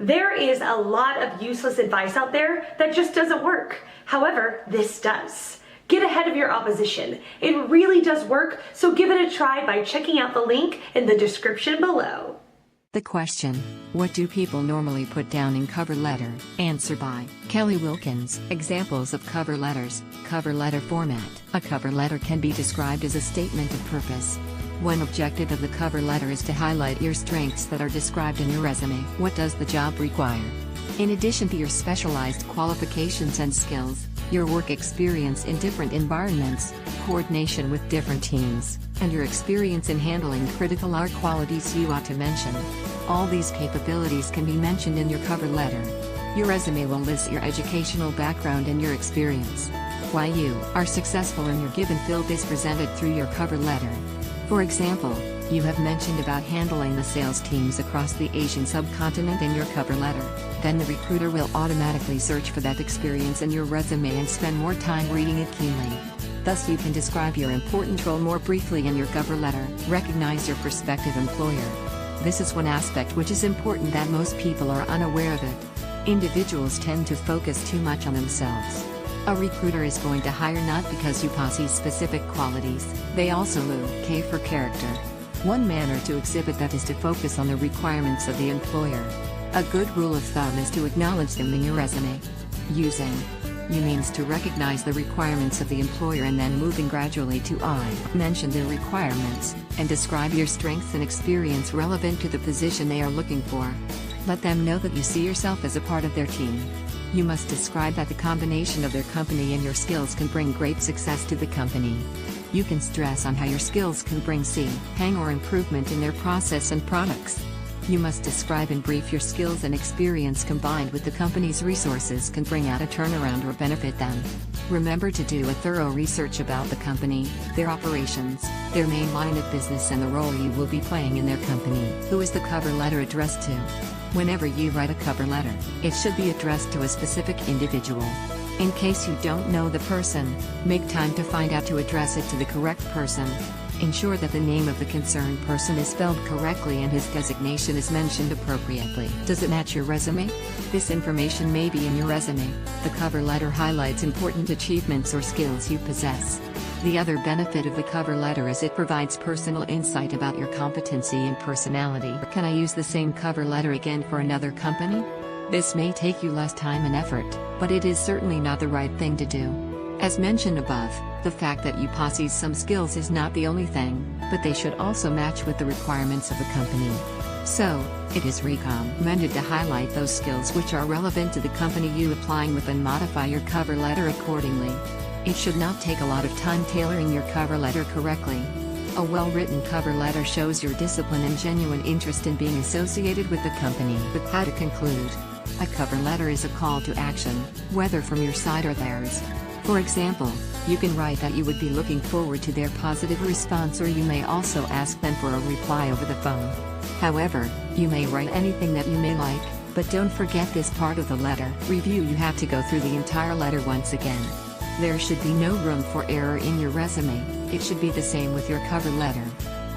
There is a lot of useless advice out there that just doesn't work. However, this does. Get ahead of your opposition. It really does work, so give it a try by checking out the link in the description below. The question, what do people normally put down in cover letter? Answer by Kelly Wilkins. Examples of cover letters. Cover letter format. A cover letter can be described as a statement of purpose. One objective of the cover letter is to highlight your strengths that are described in your resume. What does the job require? In addition to your specialized qualifications and skills, your work experience in different environments, coordination with different teams, and your experience in handling critical are qualities you ought to mention. All these capabilities can be mentioned in your cover letter. Your resume will list your educational background and your experience. Why you are successful in your given field is presented through your cover letter. For example, you have mentioned about handling the sales teams across the Asian subcontinent in your cover letter. Then the recruiter will automatically search for that experience in your resume and spend more time reading it keenly. Thus you can describe your important role more briefly in your cover letter. Recognize your prospective employer. This is one aspect which is important that most people are unaware of it. Individuals tend to focus too much on themselves. A recruiter is going to hire not because you possess specific qualities, they also look for character. One manner to exhibit that is to focus on the requirements of the employer. A good rule of thumb is to acknowledge them in your resume. Using you means to recognize the requirements of the employer and then moving gradually to I. Mention their requirements, and describe your strengths and experience relevant to the position they are looking for. Let them know that you see yourself as a part of their team. You must describe that the combination of their company and your skills can bring great success to the company. You can stress on how your skills can bring hang or improvement in their process and products. You must describe in brief your skills and experience combined with the company's resources can bring out a turnaround or benefit them. Remember to do a thorough research about the company, their operations, their main line of business and the role you will be playing in their company. Who is the cover letter addressed to? Whenever you write a cover letter, it should be addressed to a specific individual. In case you don't know the person, make time to find out to address it to the correct person. Ensure that the name of the concerned person is spelled correctly and his designation is mentioned appropriately. Does it match your resume? This information may be in your resume. The cover letter highlights important achievements or skills you possess. The other benefit of the cover letter is it provides personal insight about your competency and personality. Can I use the same cover letter again for another company? This may take you less time and effort, but it is certainly not the right thing to do. As mentioned above, the fact that you possess some skills is not the only thing, but they should also match with the requirements of the company. So, it is recommended to highlight those skills which are relevant to the company you applying with and modify your cover letter accordingly. It should not take a lot of time tailoring your cover letter correctly. A well-written cover letter shows your discipline and genuine interest in being associated with the company. But how to conclude? A cover letter is a call to action, whether from your side or theirs. For example, you can write that you would be looking forward to their positive response, or you may also ask them for a reply over the phone. However, you may write anything that you may like, but don't forget this part of the letter. Review. You have to go through the entire letter once again. There should be no room for error in your resume. It should be the same with your cover letter.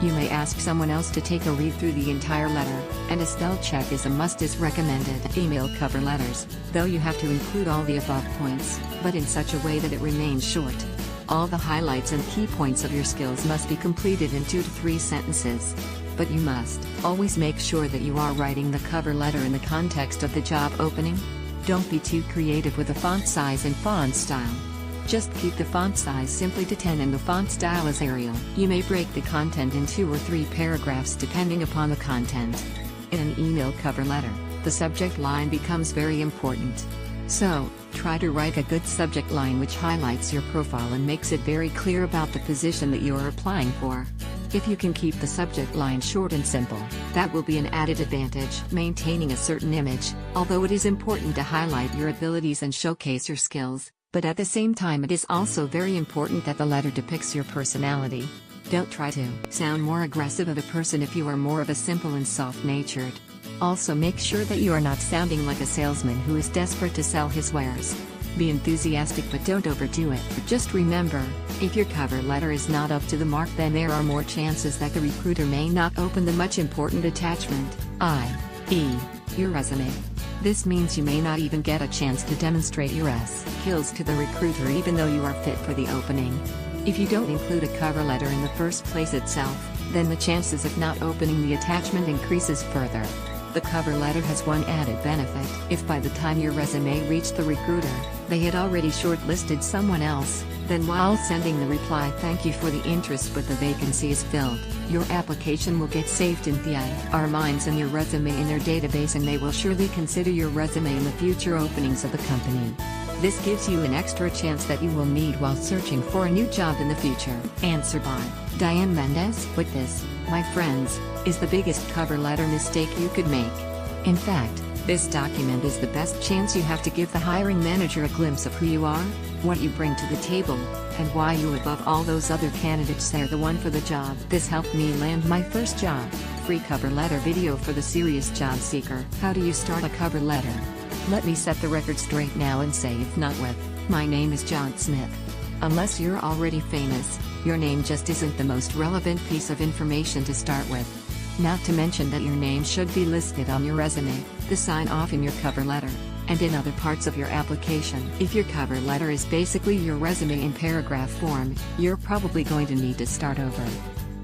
You may ask someone else to take a read through the entire letter, and a spell check is a must as recommended. Email cover letters, though you have to include all the above points, but in such a way that it remains short. All the highlights and key points of your skills must be completed in 2 to 3 sentences. But you must always make sure that you are writing the cover letter in the context of the job opening. Don't be too creative with the font size and font style. Just keep the font size simply to 10 and the font style as Arial. You may break the content in 2 or 3 paragraphs depending upon the content. In an email cover letter, the subject line becomes very important. So, try to write a good subject line which highlights your profile and makes it very clear about the position that you are applying for. If you can keep the subject line short and simple, that will be an added advantage. Maintaining a certain image, although it is important to highlight your abilities and showcase your skills, but at the same time it is also very important that the letter depicts your personality. Don't try to sound more aggressive of a person if you are more of a simple and soft-natured. Also make sure that you are not sounding like a salesman who is desperate to sell his wares. Be enthusiastic but don't overdo it. Just remember, if your cover letter is not up to the mark, then there are more chances that the recruiter may not open the much important attachment, i.e., your resume. This means you may not even get a chance to demonstrate your skills to the recruiter even though you are fit for the opening. If you don't include a cover letter in the first place itself, then the chances of not opening the attachment increases further. The cover letter has one added benefit. If by the time your resume reached the recruiter, they had already shortlisted someone else, then while sending the reply "Thank you for the interest but the vacancy is filled," your application will get saved in their minds and your resume in their database, and they will surely consider your resume in the future openings of the company. This gives you an extra chance that you will need while searching for a new job in the future. Answer by Diane Mendez. But this, my friends, is the biggest cover letter mistake you could make. In fact, this document is the best chance you have to give the hiring manager a glimpse of who you are, what you bring to the table, and why you above all those other candidates are the one for the job. This helped me land my first job. Free cover letter video for the serious job seeker. How do you start a cover letter? Let me set the record straight now and say if not with, "My name is John Smith." Unless you're already famous, your name just isn't the most relevant piece of information to start with. Not to mention that your name should be listed on your resume, the sign-off in your cover letter, and in other parts of your application. If your cover letter is basically your resume in paragraph form, you're probably going to need to start over.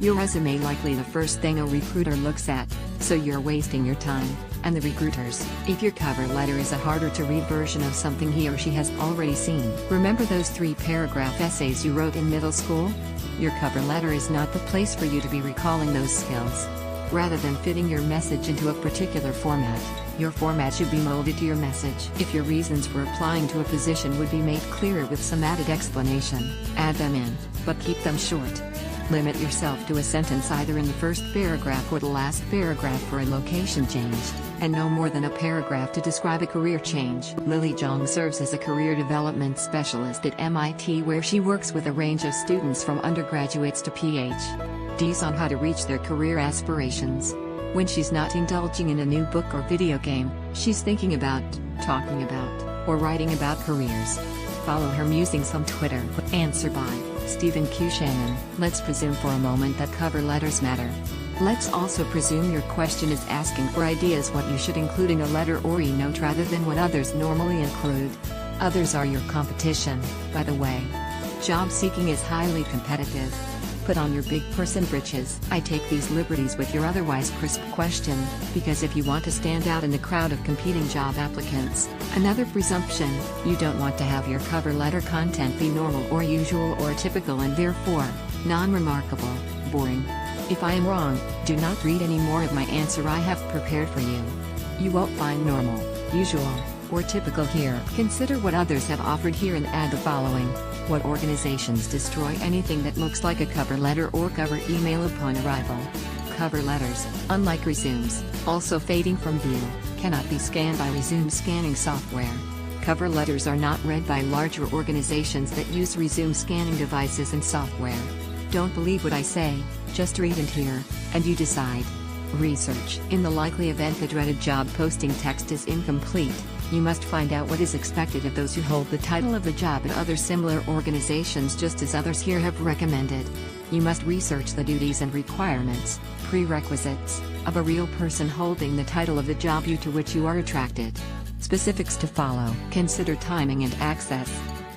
Your resume likely the first thing a recruiter looks at, so you're wasting your time, and the recruiters, if your cover letter is a harder to read version of something he or she has already seen. Remember those 3-paragraph essays you wrote in middle school? Your cover letter is not the place for you to be recalling those skills. Rather than fitting your message into a particular format, your format should be molded to your message. If your reasons for applying to a position would be made clearer with some added explanation, add them in, but keep them short. Limit yourself to a sentence either in the first paragraph or the last paragraph for a location change, and no more than a paragraph to describe a career change. Lily Zhang serves as a career development specialist at MIT, where she works with a range of students from undergraduates to PhDs on how to reach their career aspirations. When she's not indulging in a new book or video game, she's thinking about, talking about, or writing about careers. Follow her musings on Twitter. Answer by Stephen Q. Shannon. Let's presume for a moment that cover letters matter. Let's also presume your question is asking for ideas what you should include in a letter or e-note rather than what others normally include. Others are your competition, by the way. Job seeking is highly competitive. Put on your big person britches. I take these liberties with your otherwise crisp question, because if you want to stand out in the crowd of competing job applicants, another presumption, you don't want to have your cover letter content be normal or usual or typical and therefore, non-remarkable, boring. If I am wrong, do not read any more of my answer I have prepared for you. You won't find normal, usual, or typical here. Consider what others have offered here and add the following. What organizations destroy anything that looks like a cover letter or cover email upon arrival? Cover letters, unlike resumes, also fading from view, cannot be scanned by resume scanning software. Cover letters are not read by larger organizations that use resume scanning devices and software. Don't believe what I say, just read and hear, and you decide. Research. In the likely event the dreaded job posting text is incomplete, you must find out what is expected of those who hold the title of the job at other similar organizations, just as others here have recommended. You must research the duties and requirements, prerequisites, of a real person holding the title of the job to which you are attracted. Specifics to follow. Consider timing and access.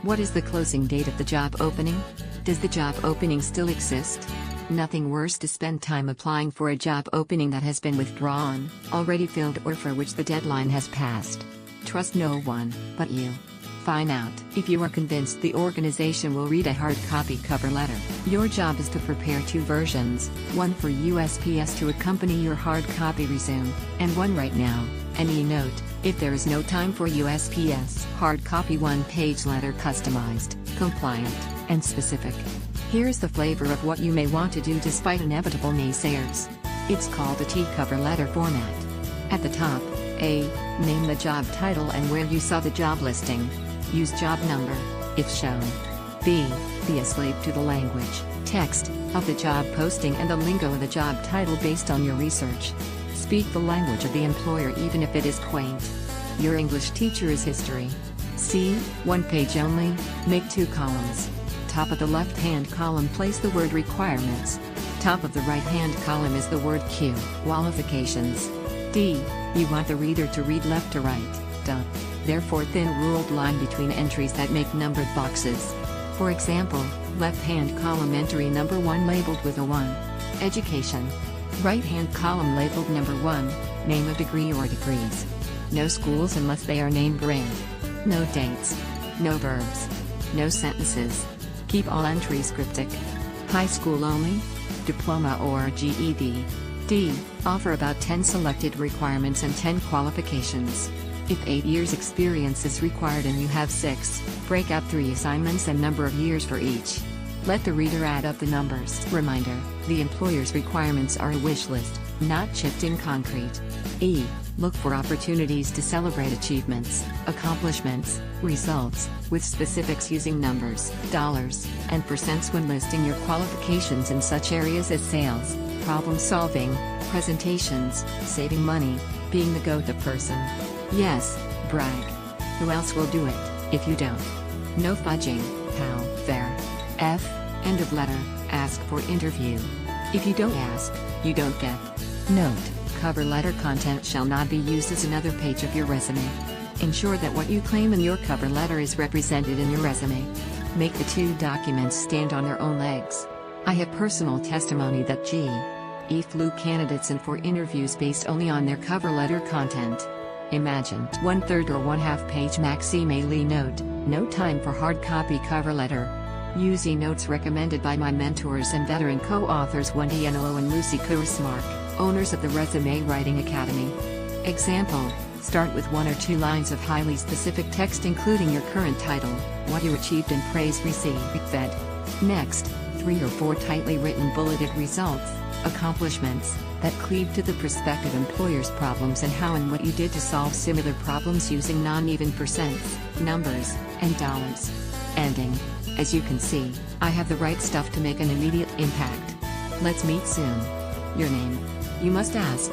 What is the closing date of the job opening? Does the job opening still exist? Nothing worse to spend time applying for a job opening that has been withdrawn, already filled, or for which the deadline has passed. Trust no one but you. Find out if you are convinced the organization will read a hard copy cover letter. Your job is to prepare 2 versions, one for USPS to accompany your hard copy resume, and one right now, an e-note, if there is no time for USPS. Hard copy 1-page letter, customized, compliant, and specific. Here's the flavor of what you may want to do despite inevitable naysayers. It's called a T-cover letter format. At the top, A. Name the job title and where you saw the job listing. Use job number, if shown. B. Be a slave to the language, text, of the job posting and the lingo of the job title based on your research. Speak the language of the employer even if it is quaint. Your English teacher is history. C. 1 page only, make 2 columns. Top of the left-hand column place the word requirements. Top of the right-hand column is the word Q, qualifications. D. You want the reader to read left to right. Duh. Therefore thin ruled line between entries that make numbered boxes. For example, left-hand column entry number 1 labeled with a 1. Education. Right-hand column labeled number 1, name of degree or degrees. No schools unless they are name brand. No dates. No verbs. No sentences. Keep all entries cryptic. High school only? Diploma or GED. D. Offer about 10 selected requirements and 10 qualifications. If 8 years experience is required and you have 6, break out 3 assignments and number of years for each. Let the reader add up the numbers. Reminder, the employer's requirements are a wish list, not chipped in concrete. E. Look for opportunities to celebrate achievements, accomplishments, results, with specifics using numbers, dollars, and percents when listing your qualifications in such areas as sales, problem solving, presentations, saving money, being the go-to person. Yes, brag. Who else will do it, if you don't? No fudging, pal. Fair. F. End of letter. Ask for interview. If you don't ask, you don't get. Note, cover letter content shall not be used as another page of your resume. Ensure that what you claim in your cover letter is represented in your resume. Make the two documents stand on their own legs. I have personal testimony that G.E. flew candidates in for interviews based only on their cover letter content. Imagine 1/3 or 1/2 page maximally note, no time for hard copy cover letter. Use e-notes recommended by my mentors and veteran co-authors Wendy Enolo and Lucy Kursmark, owners of the Resume Writing Academy. Example, start with 1 or 2 lines of highly specific text including your current title, what you achieved and praise received. Fed. Next, 3 or 4 tightly written bulleted results, accomplishments, that cleave to the prospective employer's problems and how and what you did to solve similar problems using non-even percents, numbers, and dollars. Ending. As you can see, I have the right stuff to make an immediate impact. Let's meet soon. Your name? You must ask.